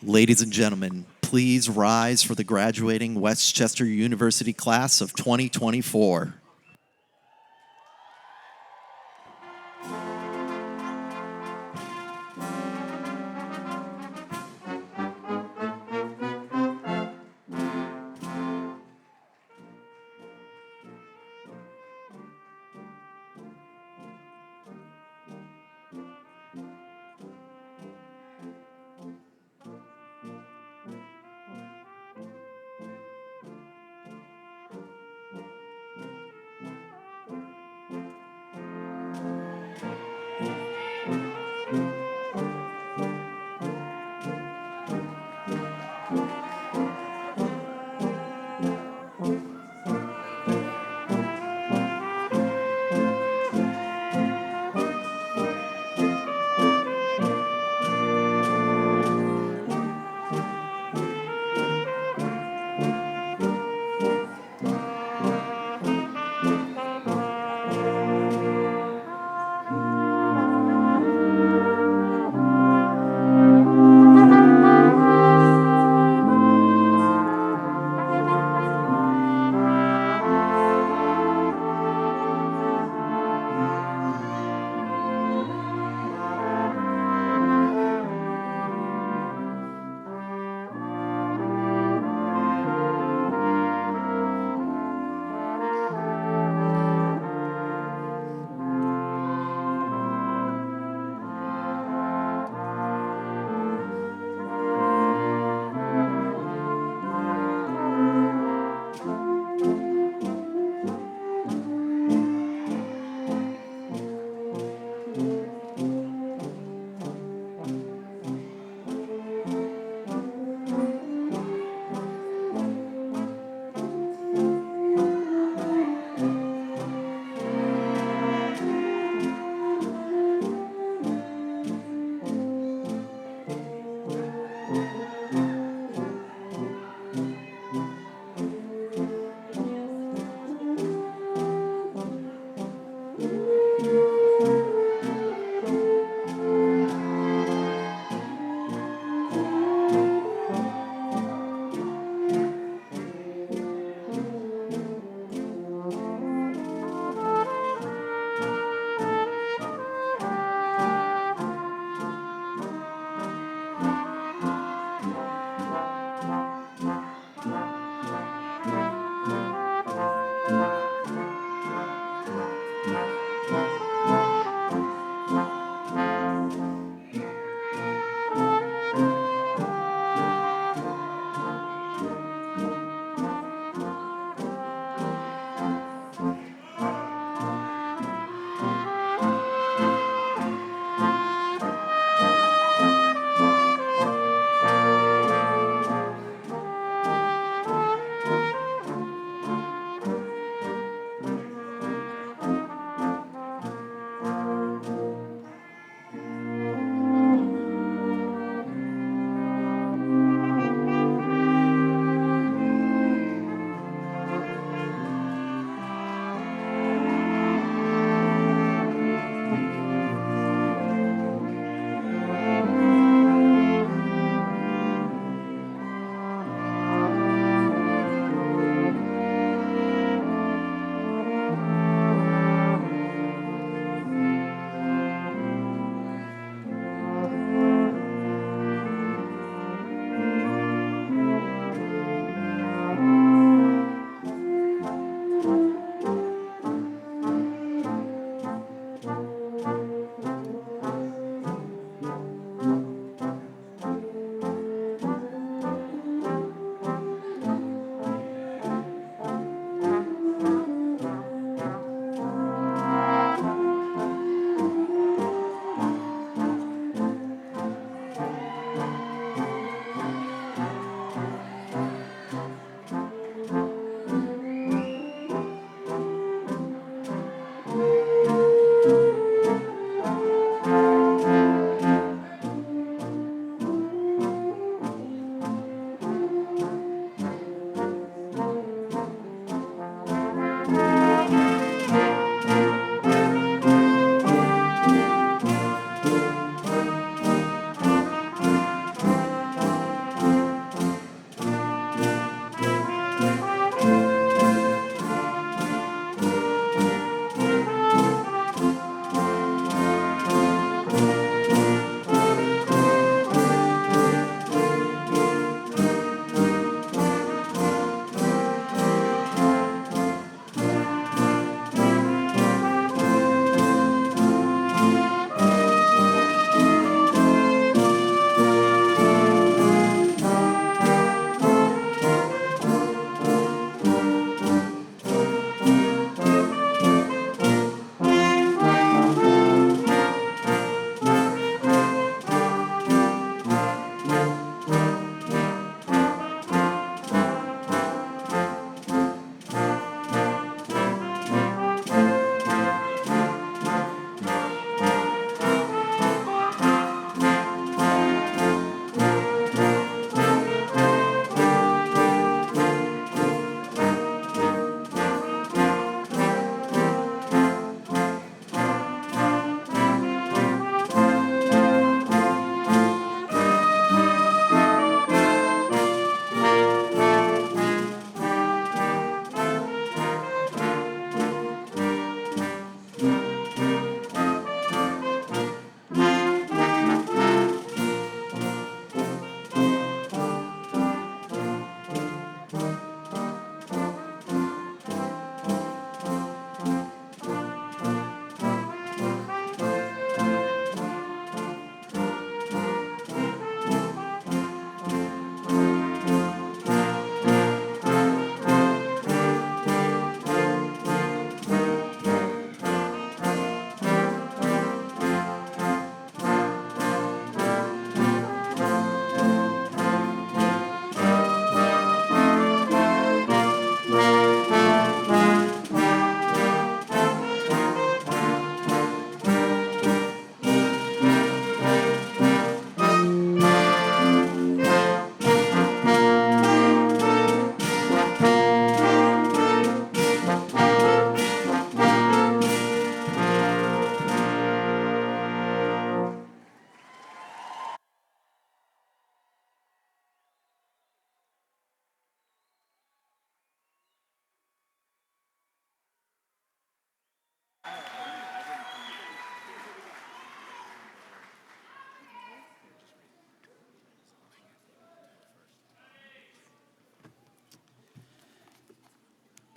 Ladies and gentlemen, please rise for the graduating Westchester University class of 2024.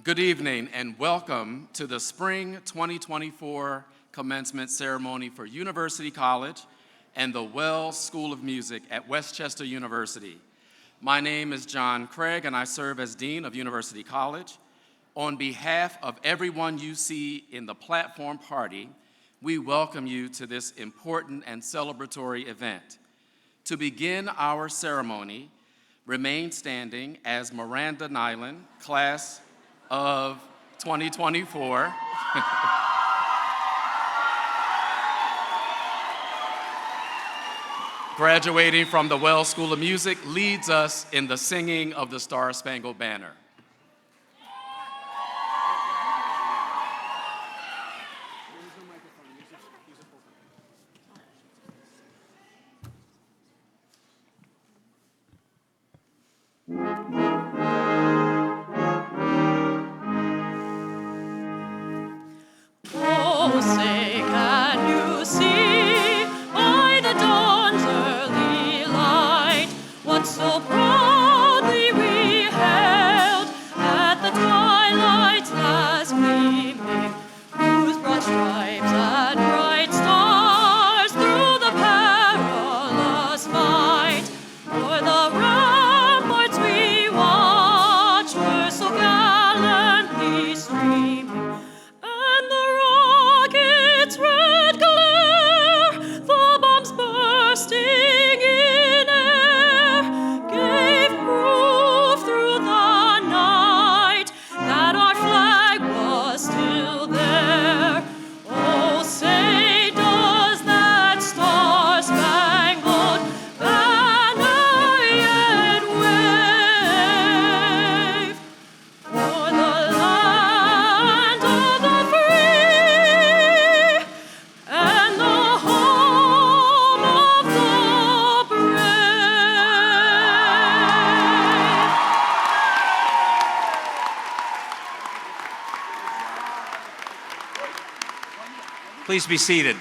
Good evening and welcome to the Spring 2024 Commencement Ceremony for University College and the Wells School of Music at Westchester University. My name is John Craig and I serve as Dean of University College. On behalf of everyone you see in the platform party, we welcome you to this important and celebratory event. To begin our ceremony, remain standing as Miranda Nyland, class of 2024. Graduating from the Wells School of Music, leads us in the singing of the Star-Spangled Banner. Please be seated.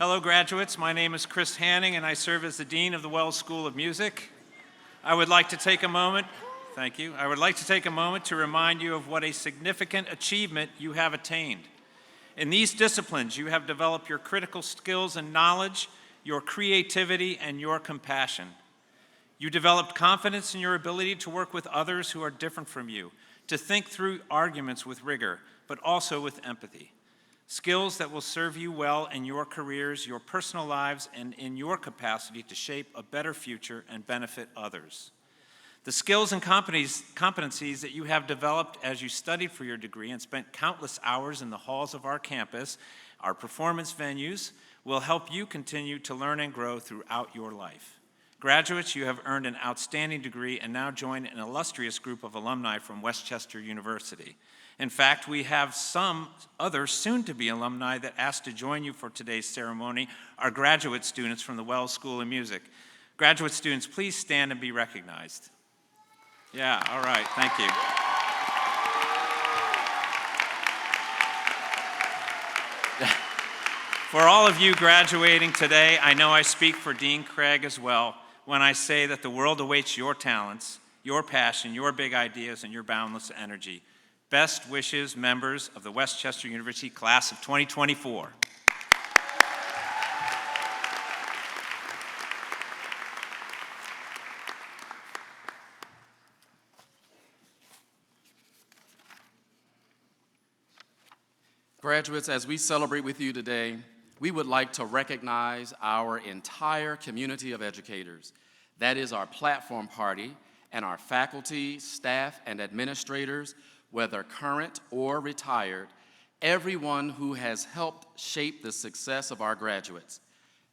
Hello, graduates. My name is Chris Hanning, and I serve as the Dean of the Wells School of Music. I would like to take a moment to remind you of what a significant achievement you have attained. In these disciplines, you have developed your critical skills and knowledge, your creativity, and your compassion. You developed confidence in your ability to work with others who are different from you, to think through arguments with rigor, but also with empathy. Skills that will serve you well in your careers, your personal lives, and in your capacity to shape a better future and benefit others. The skills and competencies that you have developed as you studied for your degree and spent countless hours in the halls of our campus, our performance venues, will help you continue to learn and grow throughout your life. Graduates, you have earned an outstanding degree and now join an illustrious group of alumni from Westchester University. In fact, we have some other soon-to-be alumni that asked to join you for today's ceremony, our graduate students from the Wells School of Music. Graduate students, please stand and be recognized. Yeah, all right, thank you. For all of you graduating today, I know I speak for Dean Craig as well when I say that the world awaits your talents, your passion, your big ideas, and your boundless energy. Best wishes, members of the Westchester University class of 2024. Graduates, as we celebrate with you today, we would like to recognize our entire community of educators. That is our platform party and our faculty, staff, and administrators, whether current or retired, everyone who has helped shape the success of our graduates.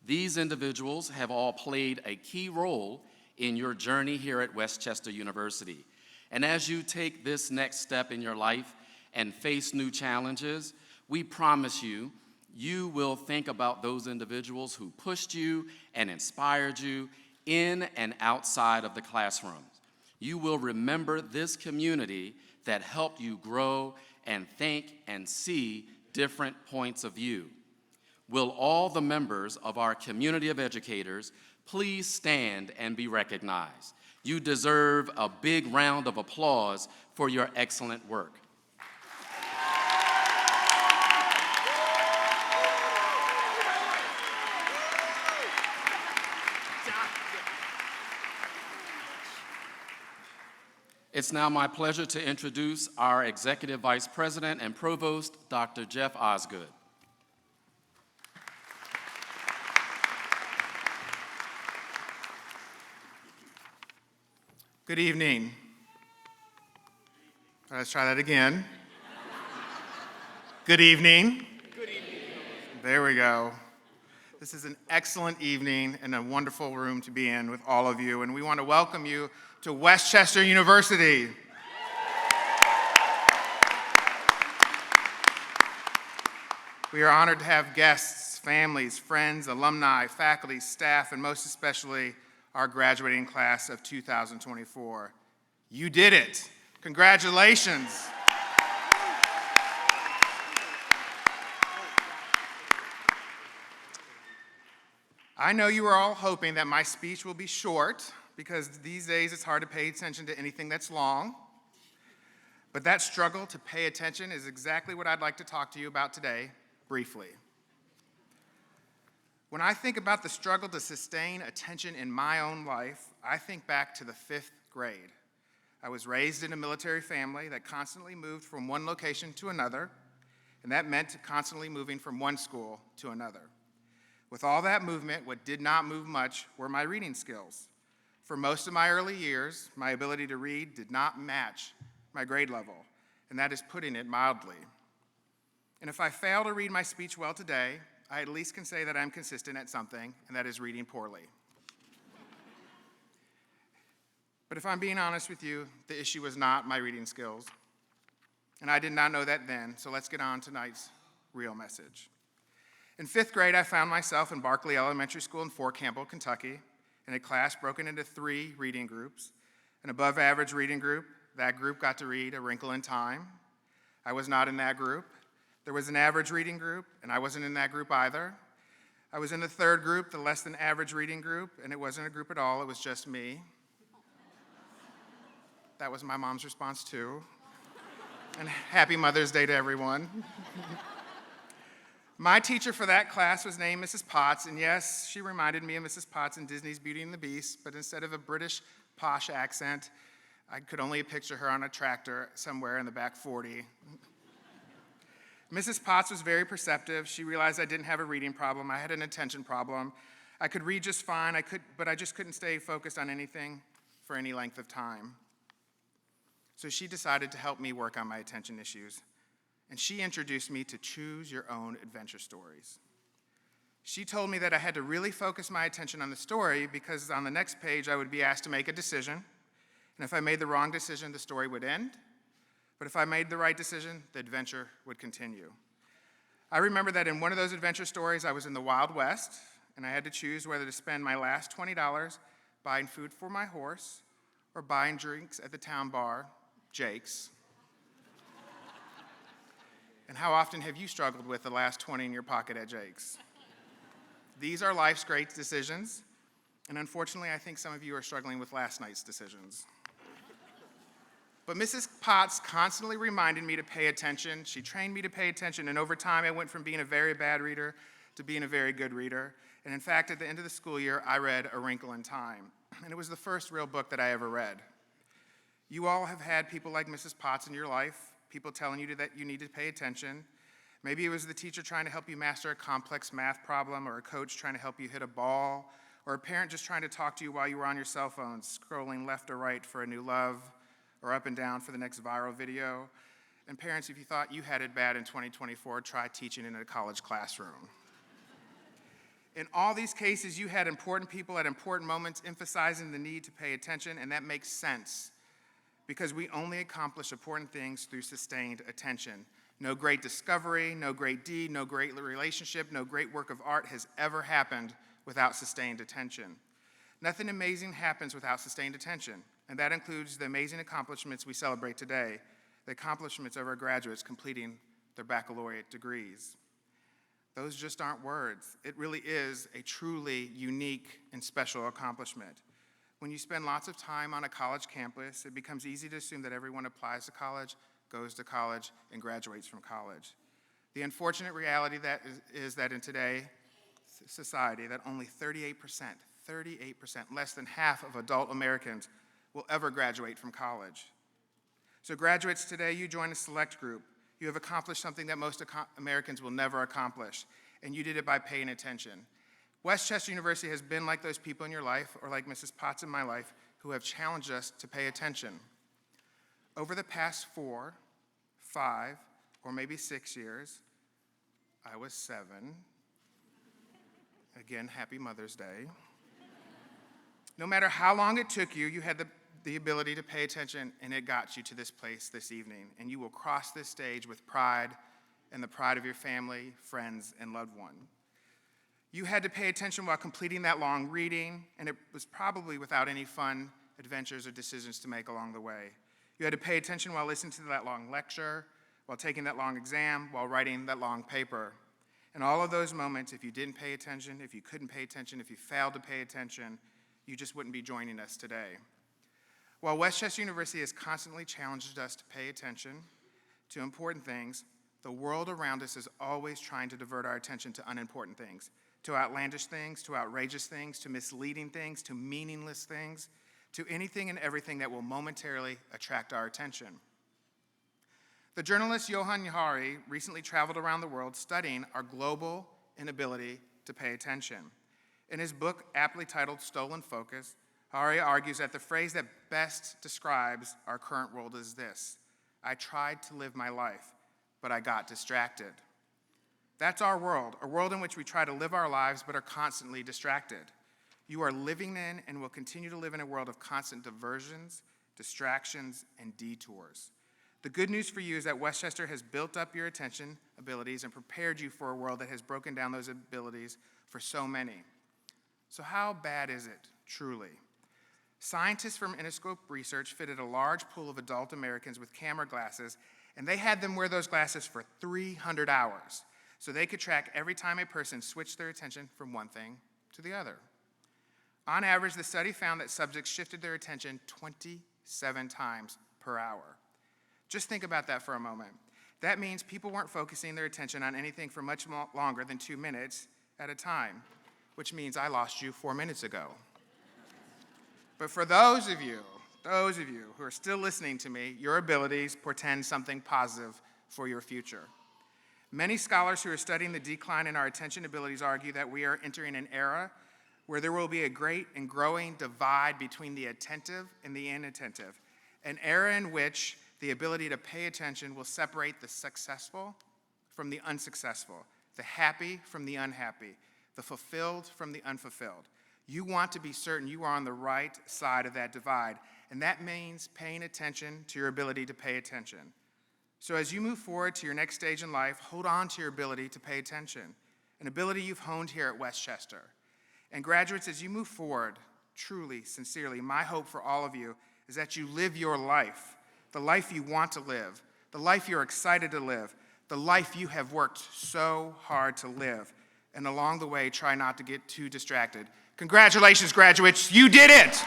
These individuals have all played a key role in your journey here at Westchester University. And as you take this next step in your life and face new challenges, we promise you, you will think about those individuals who pushed you and inspired you in and outside of the classrooms. You will remember this community that helped you grow and think and see different points of view. Will all the members of our community of educators please stand and be recognized? You deserve a big round of applause for your excellent work. It's now my pleasure to introduce our Executive Vice President and Provost, Dr. Jeff Osgood. Good evening. Let's try that again. Good evening. Good evening. There we go. This is an excellent evening and a wonderful room to be in with all of you, and we want to welcome you to Westchester University. We are honored to have guests, families, friends, alumni, faculty, staff, and most especially our graduating class of 2024. You did it. Congratulations. I know you are all hoping that my speech will be short because these days it's hard to pay attention to anything that's long. But that struggle to pay attention is exactly what I'd like to talk to you about today, briefly. When I think about the struggle to sustain attention in my own life, I think back to the 5th grade. I was raised in a military family that constantly moved from one location to another, and that meant constantly moving from one school to another. With all that movement, what did not move much were my reading skills. For most of my early years, my ability to read did not match my grade level, and that is putting it mildly. And if I fail to read my speech well today, I at least can say that I'm consistent at something, and that is reading poorly. But if I'm being honest with you, the issue was not my reading skills, and I did not know that then, so let's get on to tonight's real message. In 5th grade, I found myself in Barkley Elementary School in Fort Campbell, Kentucky, in a class broken into 3 reading groups. An above-average reading group, that group got to read A Wrinkle in Time. I was not in that group. There was an average reading group, and I wasn't in that group either. I was in the 3rd group, the less than average reading group, and it wasn't a group at all, it was just me. That was my mom's response too. And happy Mother's Day to everyone. My teacher for that class was named Mrs. Potts, and yes, she reminded me of Mrs. Potts in Disney's Beauty and the Beast, but instead of a British posh accent, I could only picture her on a tractor somewhere in the back 40. Mrs. Potts was very perceptive. She realized I didn't have a reading problem. I had an attention problem. I could read just fine, but I just couldn't stay focused on anything for any length of time. So she decided to help me work on my attention issues. And she introduced me to Choose Your Own Adventure Stories. She told me that I had to really focus my attention on the story because on the next page I would be asked to make a decision, and if I made the wrong decision, the story would end, but if I made the right decision, the adventure would continue. I remember that in one of those adventure stories, I was in the Wild West, and I had to choose whether to spend my last $20 buying food for my horse or buying drinks at the town bar, Jake's. And how often have you struggled with the last 20 in your pocket at Jake's? These are life's great decisions, and unfortunately, I think some of you are struggling with last night's decisions. But Mrs. Potts constantly reminded me to pay attention. She trained me to pay attention, and over time, I went from being a very bad reader to being a very good reader. And in fact, at the end of the school year, I read A Wrinkle in Time, and it was the first real book that I ever read. You all have had people like Mrs. Potts in your life, people telling you that you need to pay attention. Maybe it was the teacher trying to help you master a complex math problem, or a coach trying to help you hit a ball, or a parent just trying to talk to you while you were on your cell phone, scrolling left or right for a new love, or up and down for the next viral video. And parents, if you thought you had it bad in 2024, try teaching in a college classroom. In all these cases, you had important people at important moments emphasizing the need to pay attention, and that makes sense, because we only accomplish important things through sustained attention. No great discovery, no great deed, no great relationship, no great work of art has ever happened without sustained attention. Nothing amazing happens without sustained attention, and that includes the amazing accomplishments we celebrate today, the accomplishments of our graduates completing their baccalaureate degrees. Those just aren't words. It really is a truly unique and special accomplishment. When you spend lots of time on a college campus, it becomes easy to assume that everyone applies to college, goes to college, and graduates from college. The unfortunate reality is that in today's society, that only 38%, less than half of adult Americans will ever graduate from college. So graduates, today you join a select group. You have accomplished something that most Americans will never accomplish, and you did it by paying attention. Westchester University has been like those people in your life, or like Mrs. Potts in my life, who have challenged us to pay attention. Over the past 4, 5, or maybe 6 years, I was 7. Again, happy Mother's Day. No matter how long it took you, you had the ability to pay attention, and it got you to this place this evening. And you will cross this stage with pride and the pride of your family, friends, and loved one. You had to pay attention while completing that long reading, and it was probably without any fun adventures or decisions to make along the way. You had to pay attention while listening to that long lecture, while taking that long exam, while writing that long paper. And all of those moments, if you didn't pay attention, if you couldn't pay attention, if you failed to pay attention, you just wouldn't be joining us today. While Westchester University has constantly challenged us to pay attention to important things, the world around us is always trying to divert our attention to unimportant things, to outlandish things, to outrageous things, to misleading things, to meaningless things, to anything and everything that will momentarily attract our attention. The journalist Johann Hari recently traveled around the world studying our global inability to pay attention. In his book, aptly titled Stolen Focus, Hari argues that the phrase that best describes our current world is this: I tried to live my life, but I got distracted. That's our world, a world in which we try to live our lives but are constantly distracted. You are living in and will continue to live in a world of constant diversions, distractions, and detours. The good news for you is that Westchester has built up your attention abilities and prepared you for a world that has broken down those abilities for so many. So how bad is it, truly? Scientists from Interscope Research fitted a large pool of adult Americans with camera glasses, and they had them wear those glasses for 300 hours, so they could track every time a person switched their attention from one thing to the other. On average, the study found that subjects shifted their attention 27 times per hour. Just think about that for a moment. That means people weren't focusing their attention on anything for much longer than 2 minutes at a time, which means I lost you 4 minutes ago. But for those of you who are still listening to me, your abilities portend something positive for your future. Many scholars who are studying the decline in our attention abilities argue that we are entering an era where there will be a great and growing divide between the attentive and the inattentive, an era in which the ability to pay attention will separate the successful from the unsuccessful, the happy from the unhappy, the fulfilled from the unfulfilled. You want to be certain you are on the right side of that divide, and that means paying attention to your ability to pay attention. So as you move forward to your next stage in life, hold on to your ability to pay attention, an ability you've honed here at Westchester. And graduates, as you move forward, truly, sincerely, my hope for all of you is that you live your life, the life you want to live, the life you're excited to live, the life you have worked so hard to live, and along the way, try not to get too distracted. Congratulations, graduates, you did it!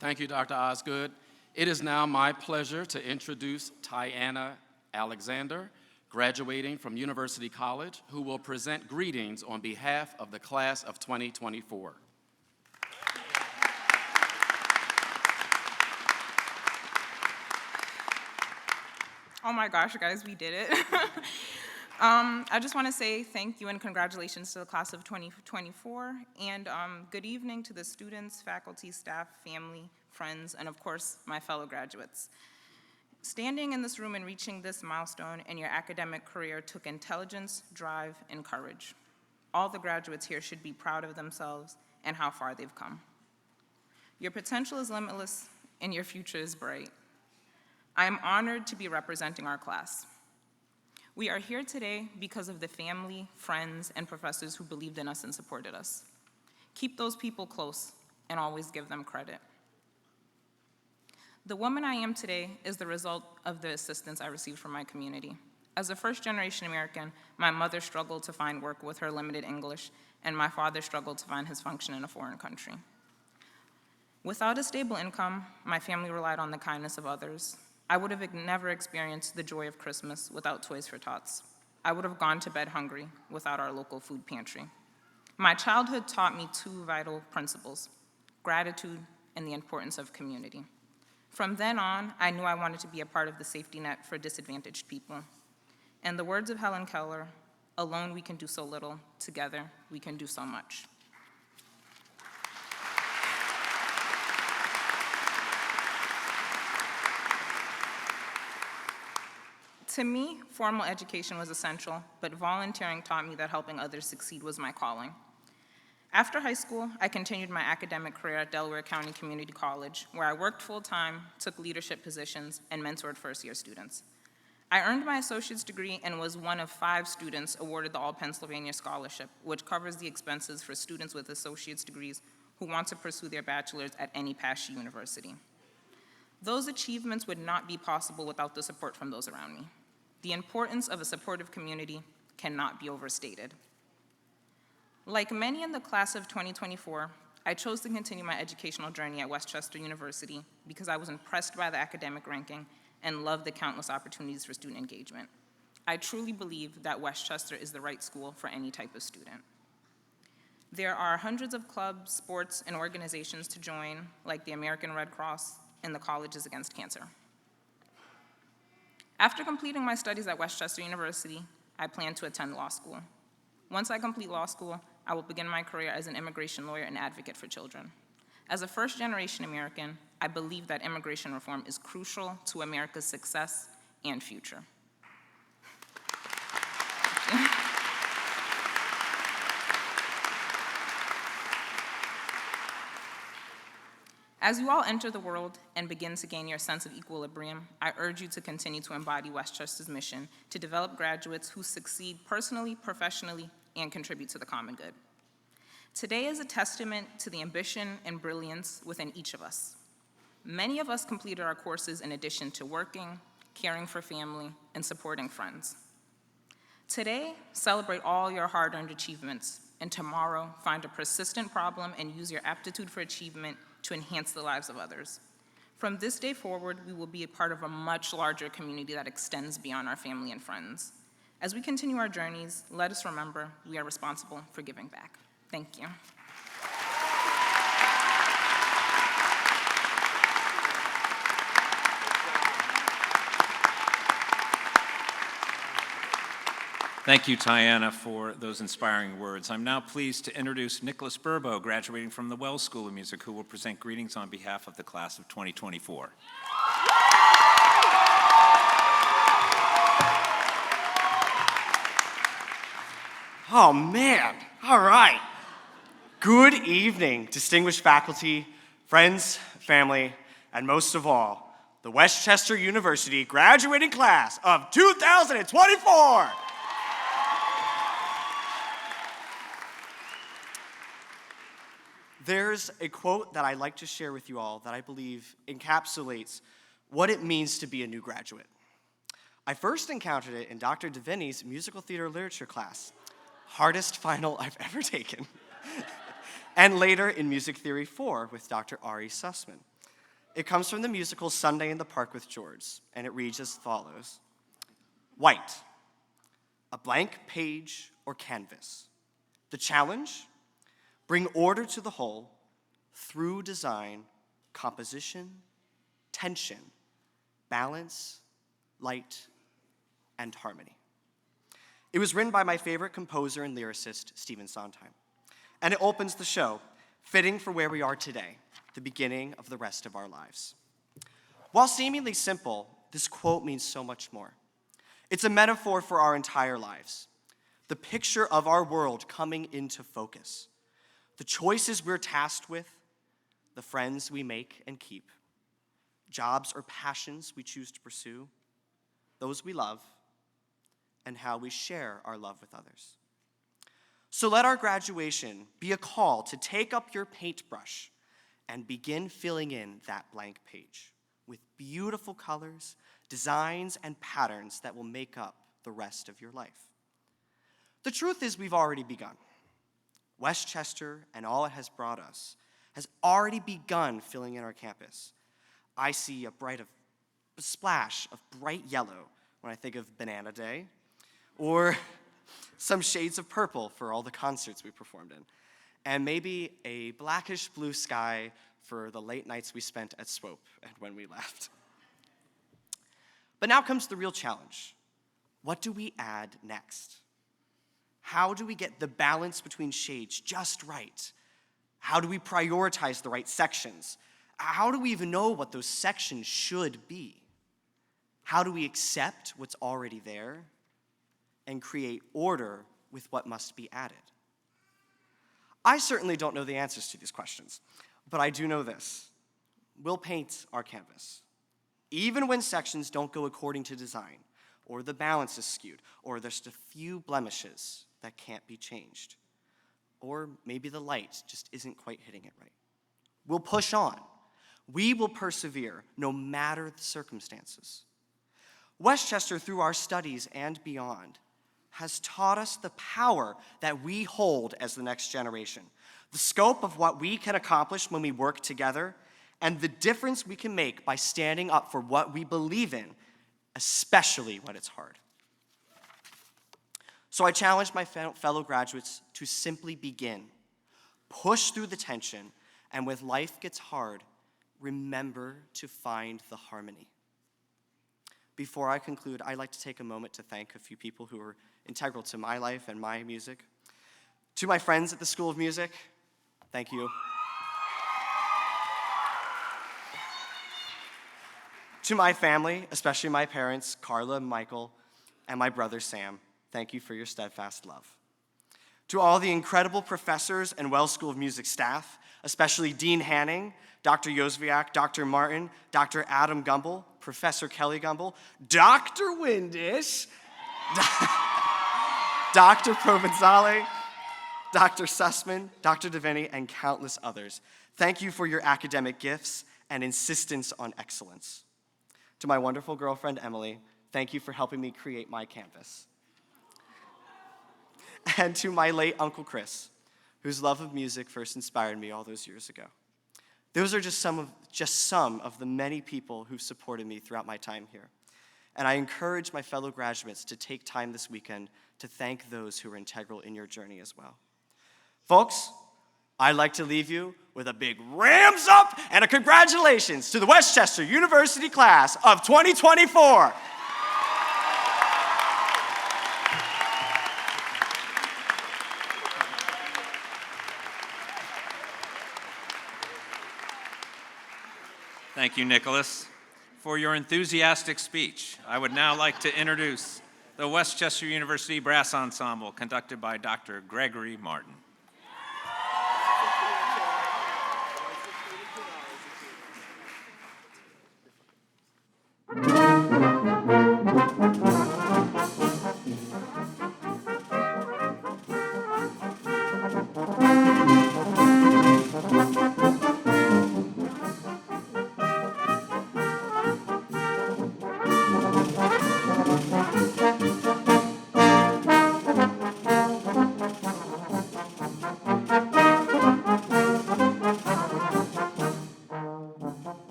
Thank you, Dr. Osgood. It is now my pleasure to introduce Tiana Alexander, graduating from University College, who will present greetings on behalf of the class of 2024. Oh my gosh, guys, we did it. I just want to say thank you and congratulations to the class of 2024, and good evening to the students, faculty, staff, family, friends, and of course, my fellow graduates. Standing in this room and reaching this milestone in your academic career took intelligence, drive, and courage. All the graduates here should be proud of themselves and how far they've come. Your potential is limitless and your future is bright. I am honored to be representing our class. We are here today because of the family, friends, and professors who believed in us and supported us. Keep those people close and always give them credit. The woman I am today is the result of the assistance I received from my community. As a first-generation American, my mother struggled to find work with her limited English, and my father struggled to find his function in a foreign country. Without a stable income, my family relied on the kindness of others. I would have never experienced the joy of Christmas without Toys for Tots. I would have gone to bed hungry without our local food pantry. My childhood taught me two vital principles: gratitude and the importance of community. From then on, I knew I wanted to be a part of the safety net for disadvantaged people. In the words of Helen Keller, "Alone we can do so little, together we can do so much." To me, formal education was essential, but volunteering taught me that helping others succeed was my calling. After high school, I continued my academic career at Delaware County Community College, where I worked full-time, took leadership positions, and mentored first-year students. I earned my associate's degree and was one of 5 students awarded the All-Pennsylvania Scholarship, which covers the expenses for students with associate's degrees who want to pursue their bachelor's at any PASH university. Those achievements would not be possible without the support from those around me. The importance of a supportive community cannot be overstated. Like many in the class of 2024, I chose to continue my educational journey at Westchester University because I was impressed by the academic ranking and loved the countless opportunities for student engagement. I truly believe that Westchester is the right school for any type of student. There are hundreds of clubs, sports, and organizations to join, like the American Red Cross and the Colleges Against Cancer. After completing my studies at Westchester University, I plan to attend law school. Once I complete law school, I will begin my career as an immigration lawyer and advocate for children. As a first-generation American, I believe that immigration reform is crucial to America's success and future. As you all enter the world and begin to gain your sense of equilibrium, I urge you to continue to embody Westchester's mission to develop graduates who succeed personally, professionally, and contribute to the common good. Today is a testament to the ambition and brilliance within each of us. Many of us completed our courses in addition to working, caring for family, and supporting friends. Today, celebrate all your hard-earned achievements, and tomorrow, find a persistent problem and use your aptitude for achievement to enhance the lives of others. From this day forward, we will be a part of a much larger community that extends beyond our family and friends. As we continue our journeys, let us remember we are responsible for giving back. Thank you. Thank you, Tiana, for those inspiring words. I'm now pleased to introduce Nicholas Burbo, graduating from the Wells School of Music, who will present greetings on behalf of the class of 2024. Oh, man. All right. Good evening, distinguished faculty, friends, family, and most of all, the Westchester University graduating class of 2024. There's a quote that I'd like to share with you all that I believe encapsulates what it means to be a new graduate. I first encountered it in Dr. DeVinny's musical theater literature class, hardest final I've ever taken, and later in Music Theory 4 with Dr. Ari Sussman. It comes from the musical Sunday in the Park with George, and it reads as follows. White, a blank page or canvas. The challenge? Bring order to the whole through design, composition, tension, balance, light, and harmony. It was written by my favorite composer and lyricist, Stephen Sondheim, and it opens the show, fitting for where we are today, the beginning of the rest of our lives. While seemingly simple, this quote means so much more. It's a metaphor for our entire lives, the picture of our world coming into focus, the choices we're tasked with, the friends we make and keep, jobs or passions we choose to pursue, those we love, and how we share our love with others. So let our graduation be a call to take up your paintbrush and begin filling in that blank page. with beautiful colors, designs, and patterns that will make up the rest of your life. The truth is we've already begun. Westchester and all it has brought us has already begun filling in our campus. I see a splash of bright yellow when I think of Banana Day, or some shades of purple for all the concerts we performed in, and maybe a blackish blue sky for the late nights we spent at Swope and when we left. But now comes the real challenge. What do we add next? How do we get the balance between shades just right? How do we prioritize the right sections? How do we even know what those sections should be? How do we accept what's already there and create order with what must be added? I certainly don't know the answers to these questions, but I do know this. We'll paint our canvas, even when sections don't go according to design, or the balance is skewed, or there's just a few blemishes that can't be changed, or maybe the light just isn't quite hitting it right. We'll push on. We will persevere no matter the circumstances. Westchester, through our studies and beyond, has taught us the power that we hold as the next generation, the scope of what we can accomplish when we work together, and the difference we can make by standing up for what we believe in, especially when it's hard. So I challenge my fellow graduates to simply begin, push through the tension, and when life gets hard, remember to find the harmony. Before I conclude, I'd like to take a moment to thank a few people who are integral to my life and my music. To my friends at the School of Music, thank you. To my family, especially my parents, Carla, Michael, and my brother Sam, thank you for your steadfast love. To all the incredible professors and Wells School of Music staff, especially Dean Hanning, Dr. Yosviak, Dr. Martin, Dr. Adam Gumble, Professor Kelly Gumble, Dr. Windish, Dr. Provenzale, Dr. Sussman, Dr. Devaney, and countless others. Thank you for your academic gifts and insistence on excellence. To my wonderful girlfriend, Emily, thank you for helping me create my campus. And to my late Uncle Chris, whose love of music first inspired me all those years ago. Those are just some of the many people who've supported me throughout my time here. And I encourage my fellow graduates to take time this weekend to thank those who are integral in your journey as well. Folks, I'd like to leave you with a big Rams up and a congratulations to the Westchester University class of 2024. Thank you, Nicholas, for your enthusiastic speech. I would now like to introduce the Westchester University Brass Ensemble, conducted by Dr. Gregory Martin.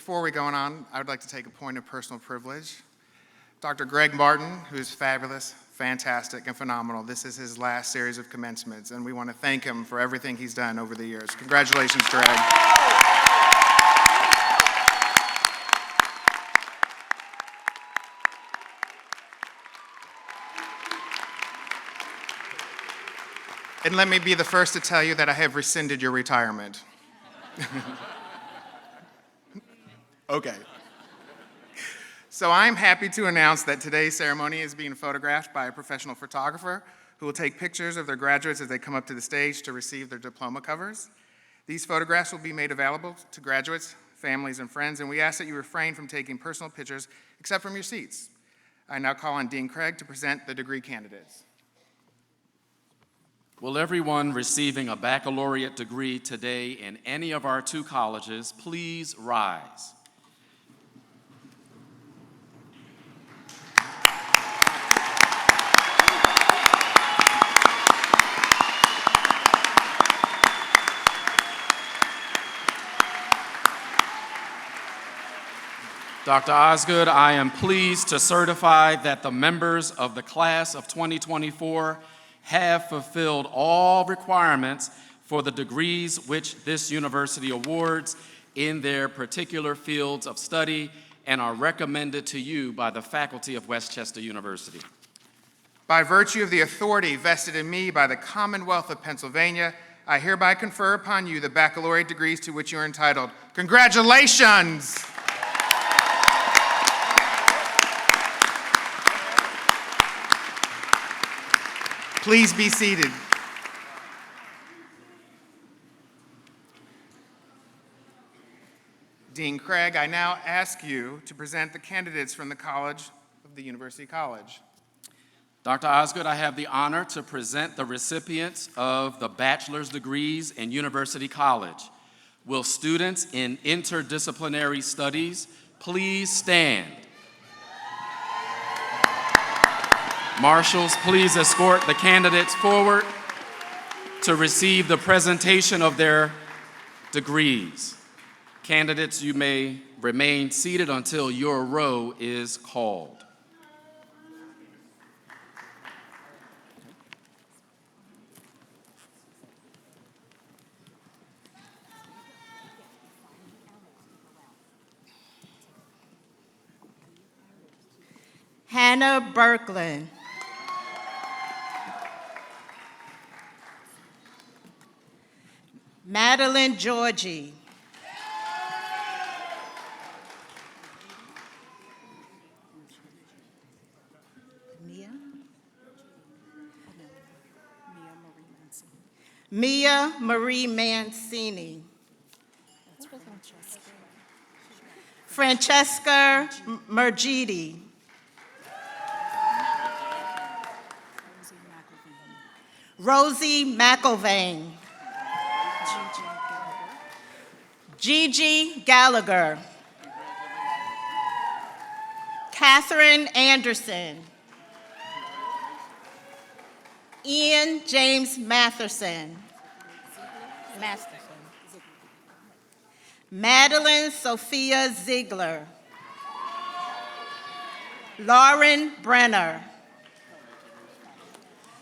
before we go on, I would like to take a point of personal privilege. Dr. Greg Martin, who's fabulous, fantastic, and phenomenal. This is his last series of commencements, and we want to thank him for everything he's done over the years. Congratulations, Greg. And let me be the first to tell you that I have rescinded your retirement. Okay. So I'm happy to announce that today's ceremony is being photographed by a professional photographer who will take pictures of their graduates as they come up to the stage to receive their diploma covers. These photographs will be made available to graduates, families, and friends, and we ask that you refrain from taking personal pictures except from your seats. I now call on Dean Craig to present the degree candidates. Will everyone receiving a baccalaureate degree today in any of our 2 colleges please rise? Dr. Osgood, I am pleased to certify that the members of the class of 2024 have fulfilled all requirements for the degrees which this university awards in their particular fields of study and are recommended to you by the faculty of Westchester University. By virtue of the authority vested in me by the Commonwealth of Pennsylvania, I hereby confer upon you the baccalaureate degrees to which you are entitled. Congratulations! Please be seated. Dean Craig, I now ask you to present the candidates from the College of the University College. Dr. Osgood, I have the honor to present the recipients of the bachelor's degrees in University College. Will students in interdisciplinary studies please stand? Marshals, please escort the candidates forward to receive the presentation of their degrees. Candidates, you may remain seated until your row is called. Hannah Birkland. Madeline Georgie. Mia Marie Mancini. Francesca Mergidi. Rosie McIlvain. Gigi Gallagher. Catherine Anderson. Ian James Matheson. Madeline Sophia Ziegler. Lauren Brenner.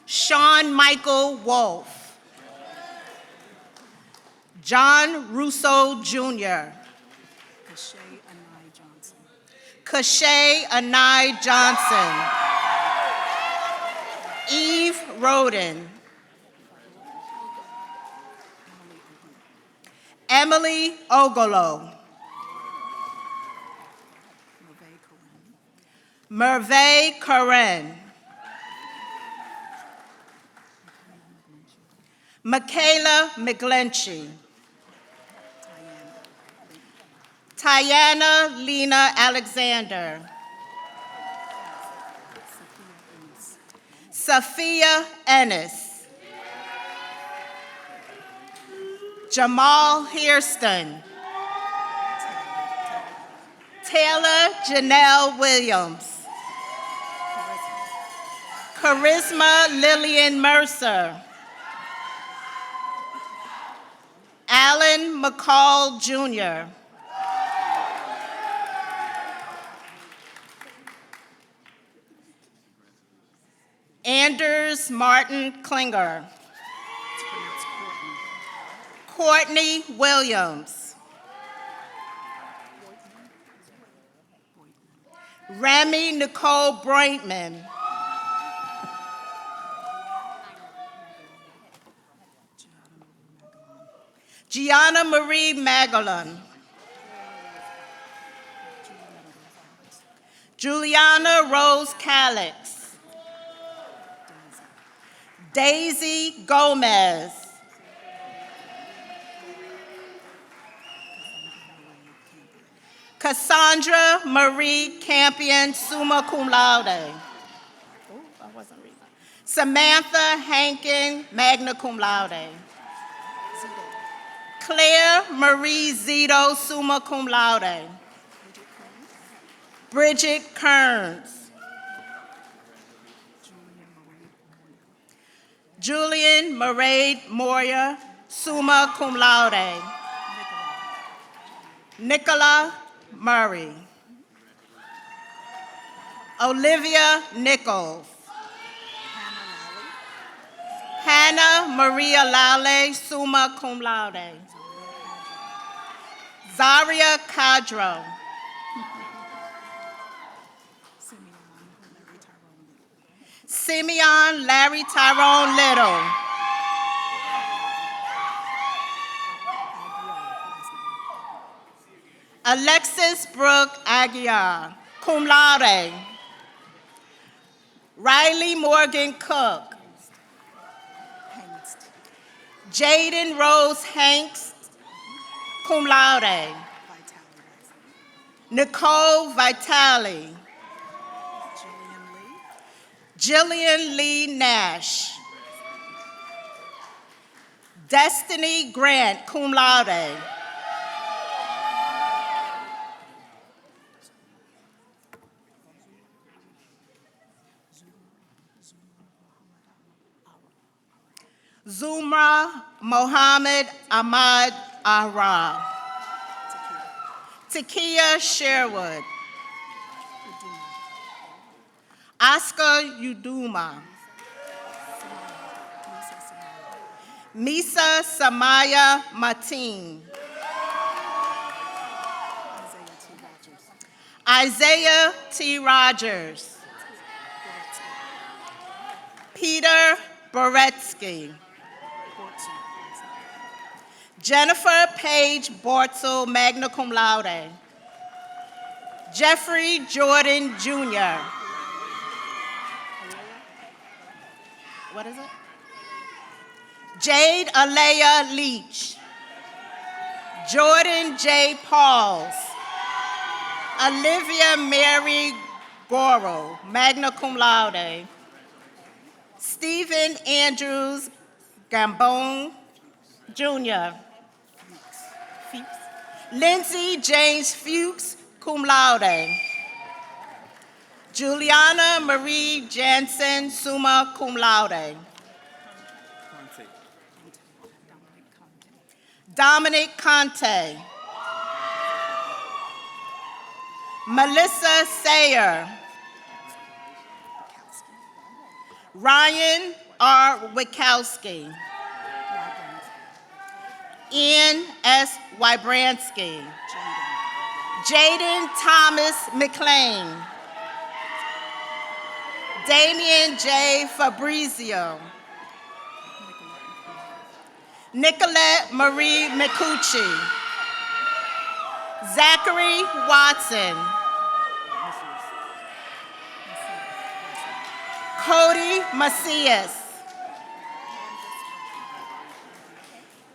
Sean Michael Wolf. John Russo Jr. Kashay Anai Johnson. Eve Roden. Emily Ogolo. Merve Karen. Michaela McGlinchey. Tiana Lena Alexander. Sophia Ennis. Jamal Hairston. Taylor Janelle Williams. Charisma Lillian Mercer. Alan McCall Jr. Anders Martin Klinger. Courtney Williams. Remy Nicole Brightman. Gianna Marie Magellan. Juliana Rose Calix. Daisy Gomez. Cassandra Marie Campion, summa cum laude. Oh, I wasn't reading. Samantha Hankin, magna cum laude. Claire Marie Zito, summa cum laude. Bridget Kearns. Julian Mairead Moyer, summa cum laude. Nicola Murray. Olivia Nichols. Hannah Maria Lale, summa cum laude. Zaria Cadro. Simeon Larry Tyrone Little. Alexis Brooke Aguiar, cum laude. Riley Morgan Cook. Jaden Rose Hanks, cum laude. Nicole Vitale. Jillian Lee Nash. Destiny Grant, cum laude. Zumra Mohammed Ahmad Ara. Takia Sherwood. Oscar Uduma. Misa Samaya Mateen. Isaiah T. Rogers. Peter Boretsky. Jennifer Page Bortzel, magna cum laude. Jeffrey Jordan Jr. What is it? Jade Alea Leach. Jordan J. Pauls. Olivia Mary Goro, magna cum laude. Stephen Andrews Gambone Jr. Lindsay James Fuchs, cum laude. Juliana Marie Jansen, summa cum laude. Dominic Conte. Melissa Sayer. Ryan R. Wikowski. Ian S. Wybransky. Jaden Thomas McLean. Damian J. Fabrizio. Nicolette Marie McCucci. Zachary Watson. Cody Macias.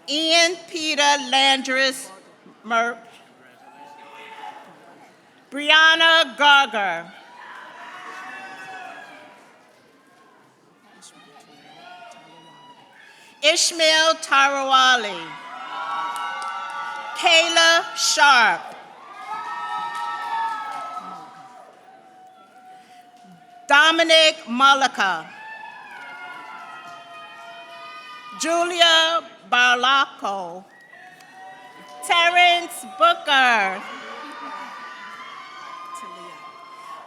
Ian Peter Landris Murph. Brianna Garger. Ishmael Tarawali. Kayla Sharp. Dominic Malika. Julia Barlaco. Terrence Booker.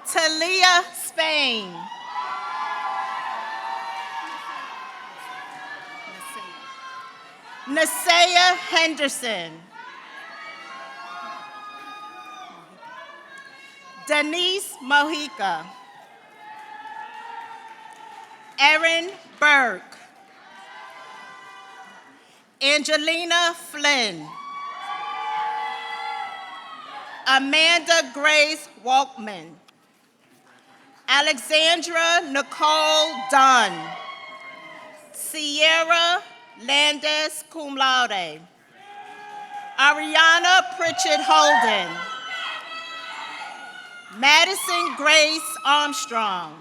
Talia Spain. Nasaya Henderson. Denise Mojica. Erin Burke. Angelina Flynn. Amanda Grace Walkman. Alexandra Nicole Dunn. Sierra Landis cum laude. Ariana Pritchett Holden. Madison Grace Armstrong.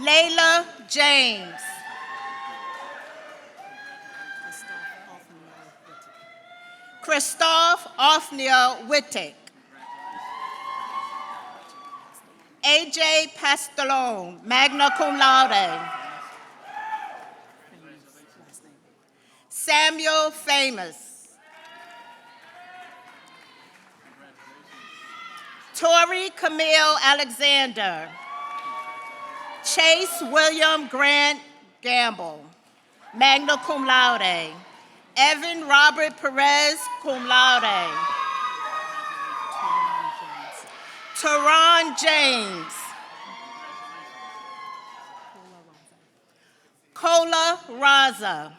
Layla James. Christophe Othniel Wittek. AJ Pastalone, magna cum laude. Samuel Famous. Tori Camille Alexander. Chase William Grant Gamble, magna cum laude. Evan Robert Perez, cum laude. Teron James. Kola Raza.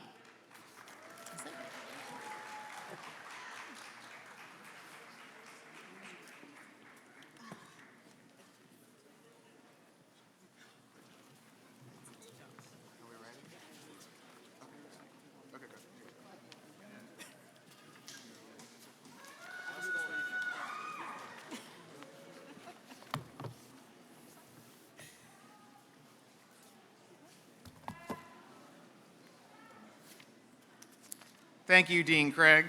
Thank you, Dean Craig.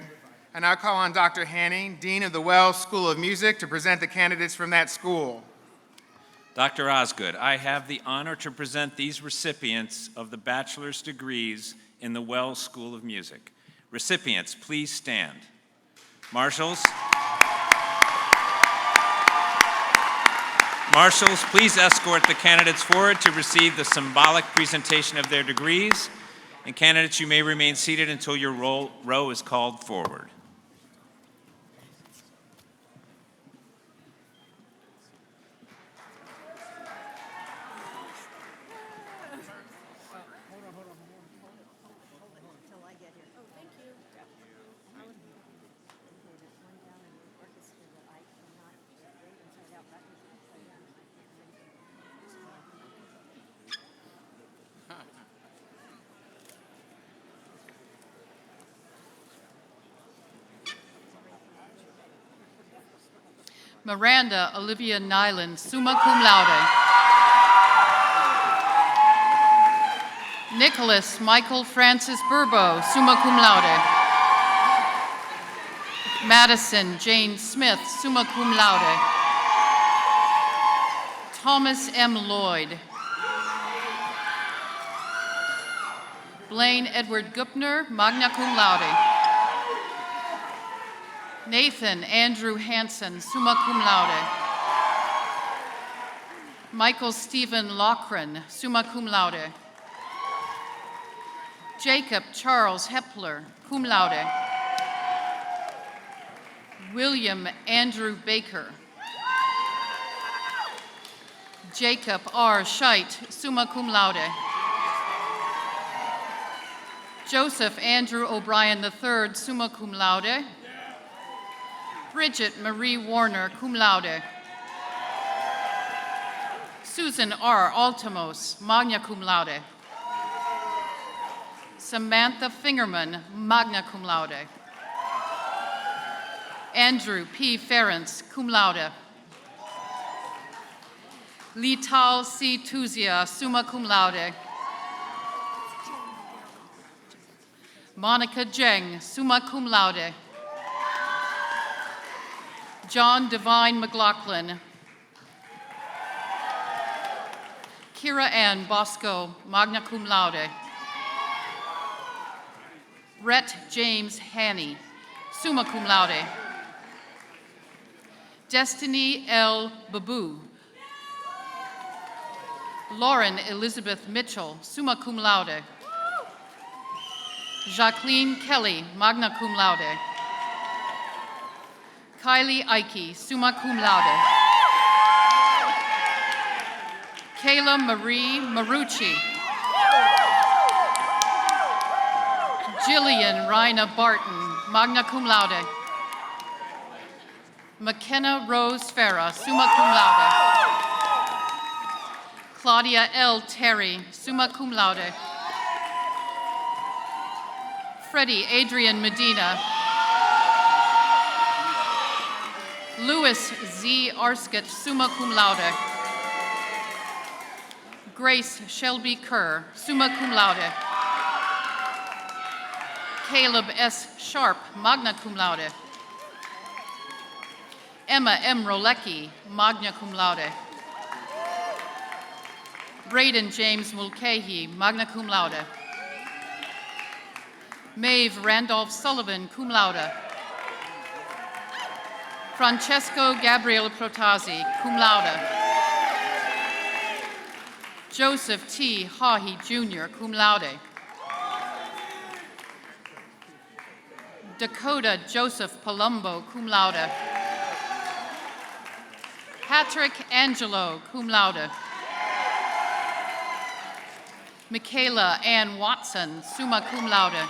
I now call on Dr. Hanning, Dean of the Wells School of Music, to present the candidates from that school. Dr. Osgood, I have the honor to present these recipients of the bachelor's degrees in the Wells School of Music. Recipients, please stand. Marshals, please escort the candidates forward to receive the symbolic presentation of their degrees. And candidates, you may remain seated until your row is called forward. Miranda Olivia Nyland, summa cum laude. Nicholas Michael Francis Burbo, summa cum laude. Madison Jane Smith, summa cum laude. Thomas M. Lloyd. Blaine Edward Gupner, magna cum laude. Nathan Andrew Hansen, summa cum laude. Michael Stephen Loughran, summa cum laude. Jacob Charles Hepler, cum laude. William Andrew Baker. Jacob R. Scheit, summa cum laude. Joseph Andrew O'Brien III, summa cum laude. Bridget Marie Warner, cum laude. Susan R. Altamose, magna cum laude. Samantha Fingerman, magna cum laude. Andrew P. Ferentz, cum laude. Lital C. Tuzia, summa cum laude. Monica Jeng, summa cum laude. John Devine McLaughlin. Kira Ann Bosco, magna cum laude. Brett James Haney, summa cum laude. Destiny L. Babu. Lauren Elizabeth Mitchell, summa cum laude. Jacqueline Kelly, magna cum laude. Kylie Ike, summa cum laude. Kayla Marie Marucci. Jillian Rina Barton, magna cum laude. McKenna Rose Farah, summa cum laude. Claudia L. Terry, summa cum laude. Freddie Adrian Medina. Louis Z. Arscott, summa cum laude. Grace Shelby Kerr, summa cum laude. Caleb S. Sharp, magna cum laude. Emma M. Rolecki, magna cum laude. Braden James Mulcahy, magna cum laude. Maeve Randolph Sullivan, cum laude. Francesco Gabriel Protazzi, cum laude. Joseph T. Haughey, Jr., cum laude. Dakota Joseph Palumbo, cum laude. Patrick Angelo, cum laude. Michaela Ann Watson, summa cum laude.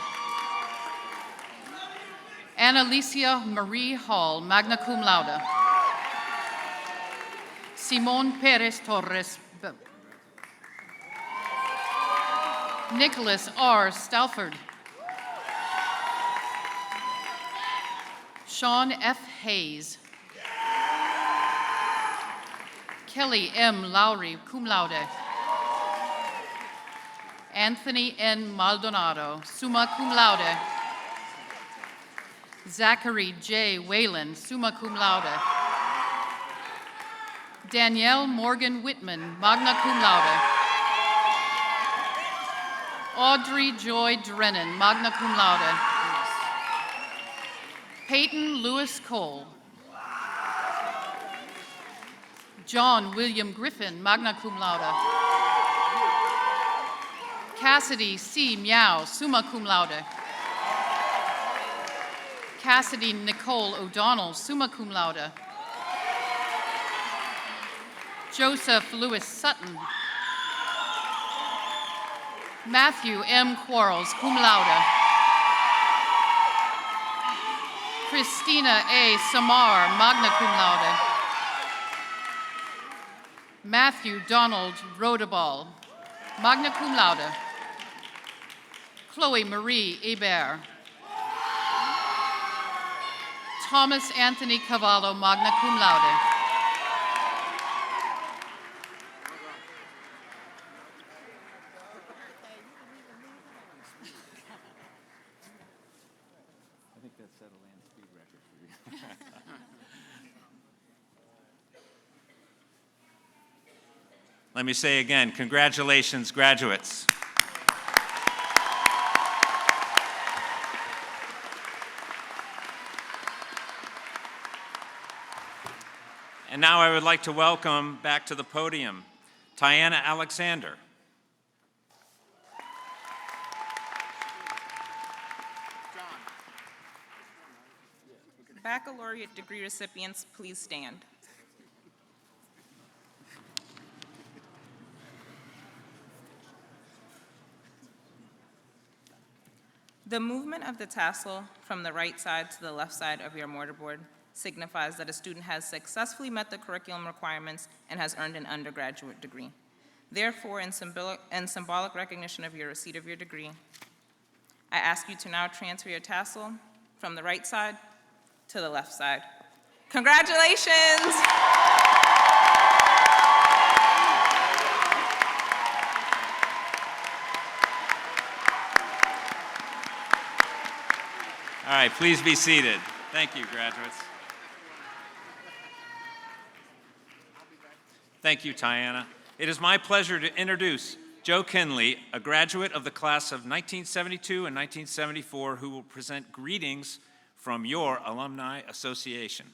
Annalicia Marie Hall, magna cum laude. Simon Perez Torres. Nicholas R. Stalford. Sean F. Hayes. Kelly M. Lowry, cum laude. Anthony N. Maldonado, summa cum laude. Zachary J. Whalen, summa cum laude. Danielle Morgan Whitman, magna cum laude. Audrey Joy Drennan, magna cum laude. Peyton Lewis Cole. John William Griffin, magna cum laude. Cassidy C. Meow, summa cum laude. Cassidy Nicole O'Donnell, summa cum laude. Joseph Lewis Sutton. Matthew M. Quarles, cum laude. Christina A. Samar, magna cum laude. Matthew Donald Rodeball, magna cum laude. Chloe Marie Hebert. Thomas Anthony Cavallo, magna cum laude. Let me say again, congratulations, graduates. And now I would like to welcome back to the podium Tiana Alexander. Baccalaureate degree recipients, please stand. The movement of the tassel from the right side to the left side of your mortarboard signifies that a student has successfully met the curriculum requirements and has earned an undergraduate degree. Therefore, in symbolic recognition of your receipt of your degree, I ask you to now transfer your tassel from the right side to the left side. Congratulations! All right, please be seated. Thank you, graduates. Thank you, Tiana. It is my pleasure to introduce Joe Kinley, a graduate of the class of 1972 and 1974, who will present greetings from your Alumni Association.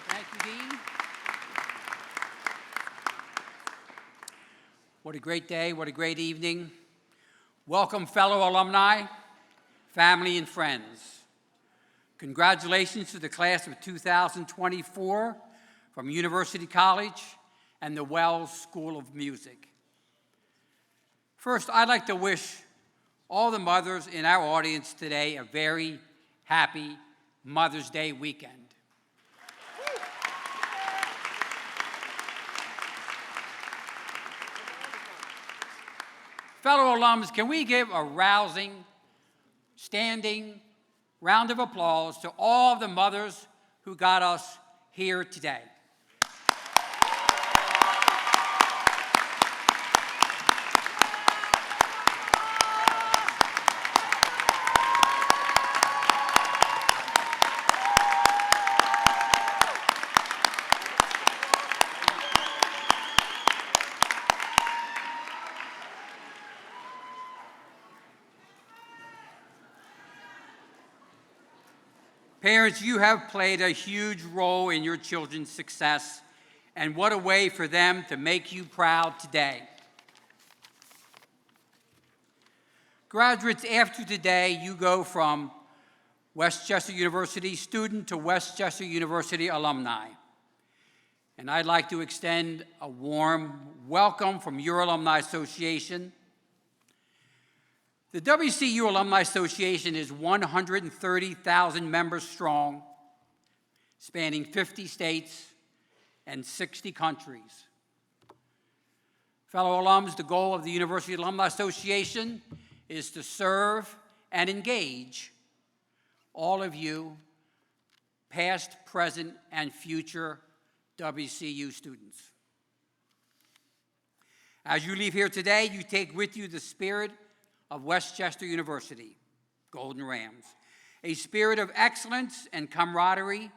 Thank you, Dean. What a great day, what a great evening. Welcome, fellow alumni, family, and friends. Congratulations to the class of 2024 from University College and the Wells School of Music. First, I'd like to wish all the mothers in our audience today a very happy Mother's Day weekend. Fellow alums, can we give a rousing, standing round of applause to all of the mothers who got us here today? Parents, you have played a huge role in your children's success, and what a way for them to make you proud today. Graduates, after today, you go from Westchester University student to Westchester University alumni. And I'd like to extend a warm welcome from your Alumni Association. The WCU Alumni Association is 130,000 members strong, spanning 50 states and 60 countries. Fellow alums, the goal of the University Alumni Association is to serve and engage all of you, past, present, and future WCU students. As you leave here today, you take with you the spirit of Westchester University, Golden Rams, a spirit of excellence and camaraderie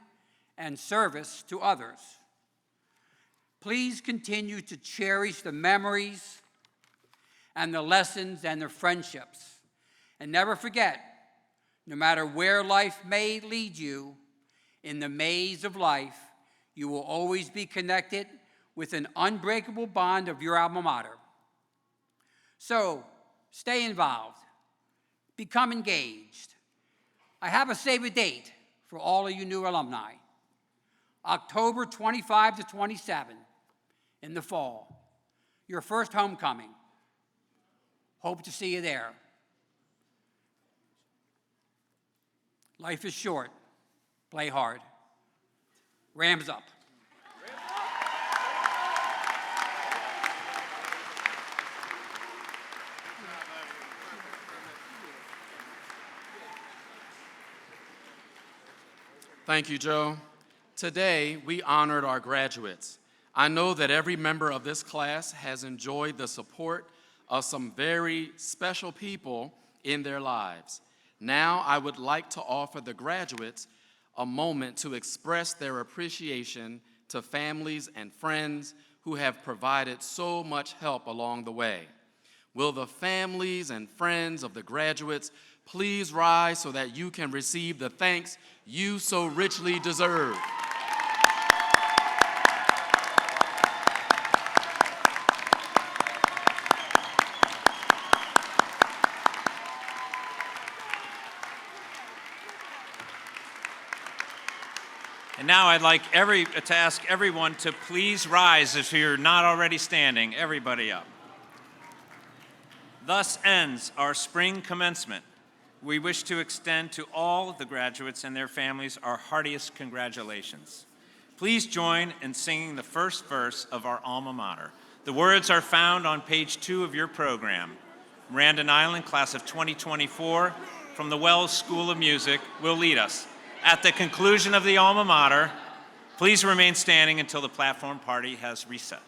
and service to others. Please continue to cherish the memories and the lessons and the friendships. And never forget, no matter where life may lead you, in the maze of life, you will always be connected with an unbreakable bond of your alma mater. So, stay involved. Become engaged. I have a save a date for all of you new alumni. October 25 to 27 in the fall. Your first homecoming. Hope to see you there. Life is short. Play hard. Rams up. Thank you, Joe. Today, we honored our graduates. I know that every member of this class has enjoyed the support of some very special people in their lives. Now, I would like to offer the graduates a moment to express their appreciation to families and friends who have provided so much help along the way. Will the families and friends of the graduates please rise so that you can receive the thanks you so richly deserve? And now I'd like to ask everyone to please rise if you're not already standing. Everybody up. Thus ends our spring commencement. We wish to extend to all the graduates and their families our heartiest congratulations. Please join in singing the first verse of our alma mater. The words are found on page 2 of your program. Miranda Nyland, class of 2024, from the Wells School of Music, will lead us. At the conclusion of the alma mater, please remain standing until the platform party has recessed.